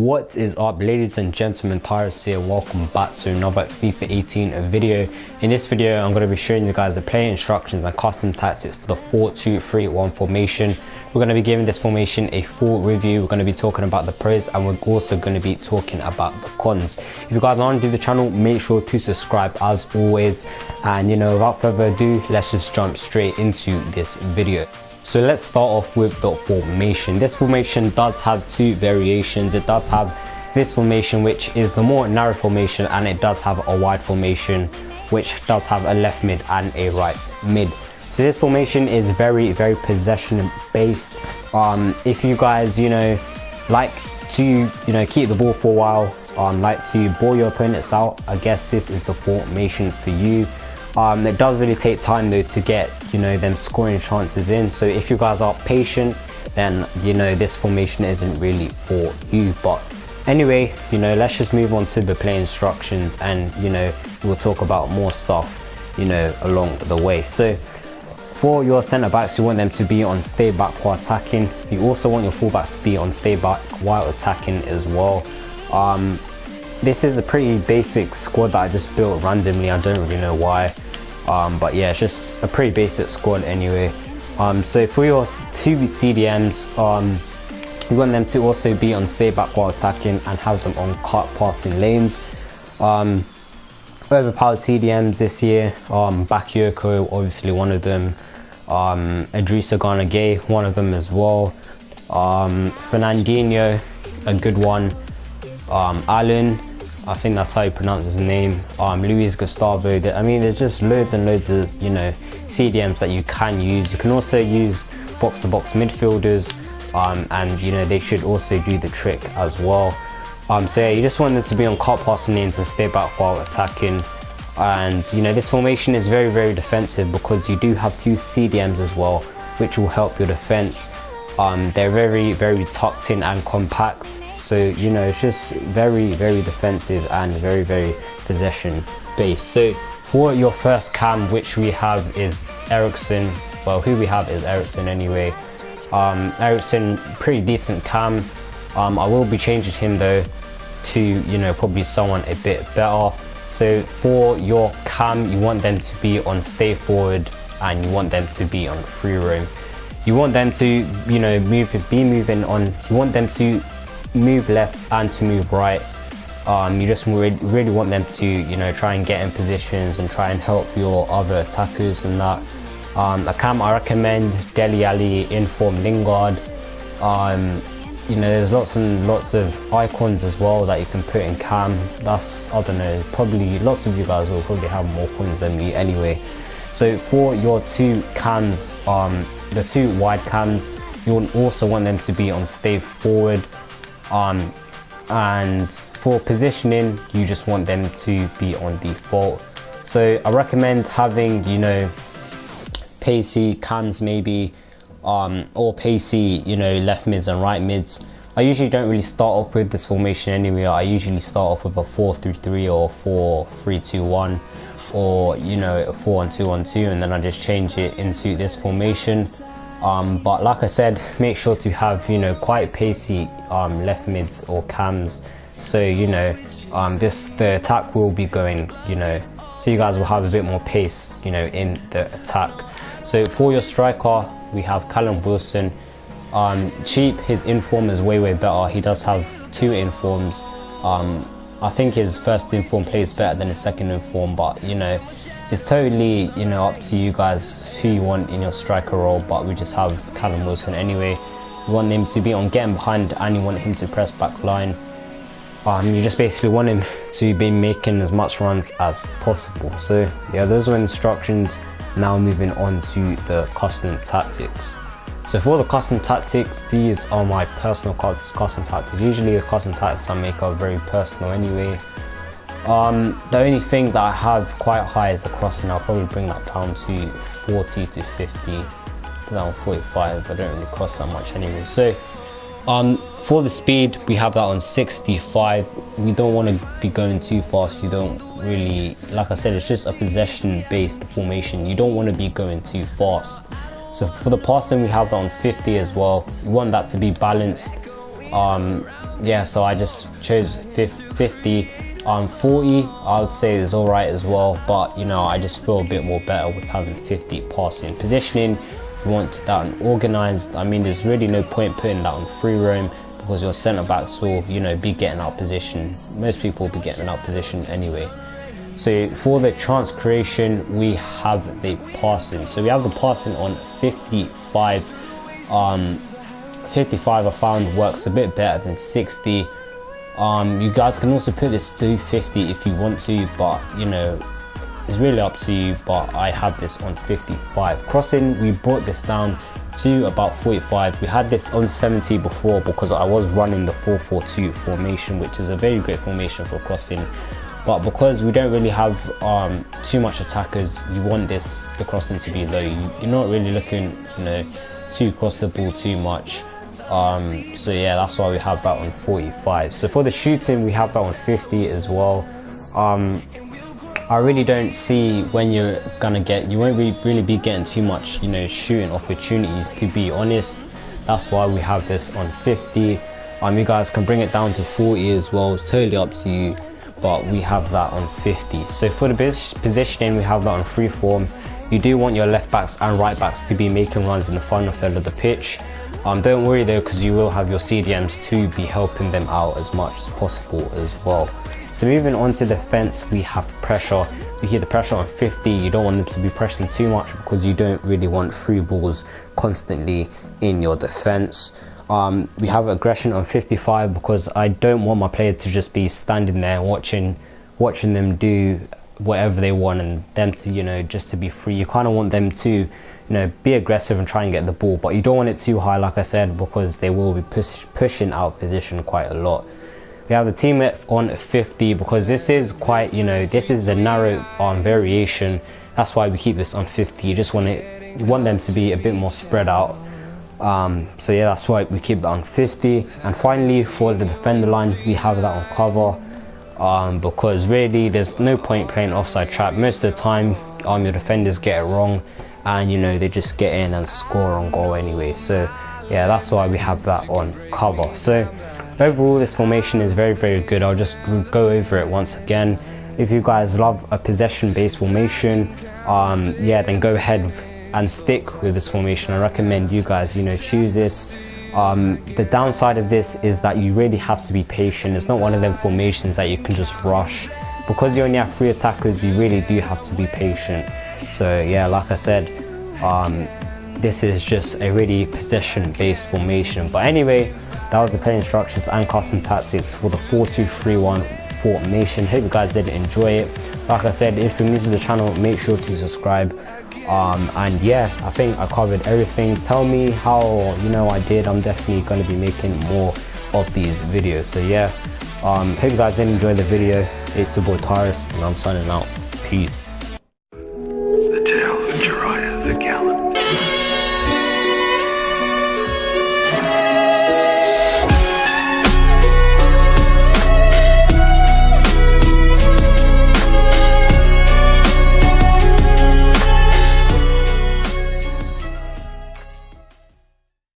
What is up, ladies and gentlemen? Tyrus here. Welcome back to another FIFA 18 video. In this video I'm going to be showing you guys the player instructions and custom tactics for the 4-2-3-1 formation. We're going to be giving this formation a full review. We're going to be talking about the pros and we're also going to be talking about the cons. If you guys are new to the channel, make sure to subscribe as always, and without further ado, let's just jump straight into this video. So let's start off with the formation. This formation does have two variations. It does have this formation, which is the more narrow formation, and it does have a wide formation, which does have a left mid and a right mid. So this formation is very possession based. If you guys like to keep the ball for a while, like to bore your opponents out, I guess this is the formation for you. It does really take time though to get them scoring chances in, so if you guys are patient, then this formation isn't really for you. But anyway, let's just move on to the play instructions, and we'll talk about more stuff along the way. So for your centre backs, you want them to be on stay back while attacking. You also want your fullbacks to be on stay back while attacking as well. This is a pretty basic squad that I just built randomly. I don't really know why, but yeah, it's just a pretty basic squad anyway. So for your two CDMs, you want them to also be on stay back while attacking and have them on cut passing lanes. Overpowered CDMs this year, Bakayoko, obviously one of them, Idrissa Gana Gueye, one of them as well, Fernandinho, a good one, Alan, I think that's how you pronounce his name, Luis Gustavo. I mean, there's just loads and loads of CDMs that you can use. You can also use box-to-box midfielders, and they should also do the trick as well. So yeah, you just want them to be on cut passing lanes and stay back while attacking. And this formation is very defensive because you do have two CDMs as well, which will help your defense. They're very tucked in and compact. So it's just very defensive and very possession based. So for your first cam, which we have is Ericsson. Well, who we have is Ericsson anyway. Ericsson, pretty decent cam. I will be changing him though to probably someone a bit better. So for your cam, you want them to be on stay forward and you want them to be on free roam. You want them to moving on. You want them to move left and to move right. You just really want them to try and get in positions and try and help your other attackers and that. A cam I recommend Dele Alli, Inform, Lingard. There's lots and lots of icons as well that you can put in cam. That's, I don't know, probably lots of you guys will probably have more coins than me anyway. So for your two cams, the two wide cams, you also want them to be on stay forward. And for positioning, you just want them to be on default. So I recommend having pacey cams maybe, or pacey left mids and right mids. I usually don't really start off with this formation anyway. I usually start off with a 4-3-3 or 4-3-2-1, or a 4-1-2-1-2, and then I just change it into this formation. But like I said, make sure to have quite pacey left mids or cams, so the attack will be going so you guys will have a bit more pace in the attack. So for your striker, we have Callum Wilson. Cheap, his inform is way better. He does have two informs. I think his first inform plays better than his second inform, but it's totally up to you guys who you want in your striker role. But we just have Callum Wilson anyway. You want him to be on getting behind and you want him to press back line. You just basically want him to be making as much runs as possible. So yeah, those are instructions. Now moving on to the custom tactics. So for the custom tactics, these are my personal custom tactics. Usually the custom tactics I make are very personal anyway. The only thing that I have quite high is the crossing. I'll probably bring that down to 40 to 50. Down 45. I don't really cross that much anyway. So for the speed, we have that on 65. We don't want to be going too fast. You don't really, like I said, it's just a possession based formation. You don't want to be going too fast. So for the passing, we have that on 50 as well. You want that to be balanced. Yeah, so I just chose 50. 40 I would say is alright as well, but you know, I just feel a bit more better with having 50 passing. Positioning, you want that organized. I mean, there's really no point putting that on free roam because your centre backs will, you know, be getting out position. Most people will be getting out position anyway. So for the chance creation, we have the passing. So we have the passing on 55. 55 I found works a bit better than 60. You guys can also put this to 50 if you want to, but you know, it's really up to you. But I have this on 55. Crossing, we brought this down to about 45. We had this on 70 before because I was running the 4-4-2 formation, which is a very great formation for crossing. But because we don't really have too much attackers, you want the crossing to be low. You're not really looking, you know, to cross the ball too much. So yeah, that's why we have that on 45. So for the shooting, we have that on 50 as well. I really don't see when you won't really be getting too much, you know, shooting opportunities, to be honest. That's why we have this on 50. You guys can bring it down to 40 as well, it's totally up to you, but we have that on 50. So for the positioning, we have that on free form. You do want your left backs and right backs to be making runs in the final third of the pitch. Don't worry though, because you will have your CDMs to be helping them out as much as possible as well. So moving on to defense, we have pressure. We hear the pressure on 50. You don't want them to be pressing too much because you don't really want free balls constantly in your defense. We have aggression on 55 because I don't want my player to just be standing there watching them do whatever they want and them to, you know, just to be free. You kind of want them to, you know, be aggressive and try and get the ball, but you don't want it too high, like I said, because they will be pushing out position quite a lot. We have the teammate on 50 because this is quite, you know, this is the narrow variation. That's why we keep this on 50. You want them to be a bit more spread out. So yeah, that's why we keep that on 50. And finally, for the defender line, we have that on cover. Because really there's no point playing offside trap. Most of the time your defenders get it wrong and, you know, they just get in and score on goal anyway. So yeah, that's why we have that on cover. So overall, this formation is very, very good. I'll just go over it once again. If you guys love a possession based formation, yeah, then go ahead and stick with this formation. I recommend you guys, you know, choose this. The downside of this is that you really have to be patient. It's not one of them formations that you can just rush. Because you only have 3 attackers, you really do have to be patient. So yeah, like I said, this is just a really possession based formation. But anyway, that was the play instructions and custom tactics for the 4-2-3-1 formation. Hope you guys did enjoy it. Like I said, if you're new to the channel, make sure to subscribe. And yeah, I think I covered everything. Tell me how, you know, I did. I'm definitely going to be making more of these videos. So yeah, hope you guys did enjoy the video. It's your boy Tyrus and I'm signing out. Peace.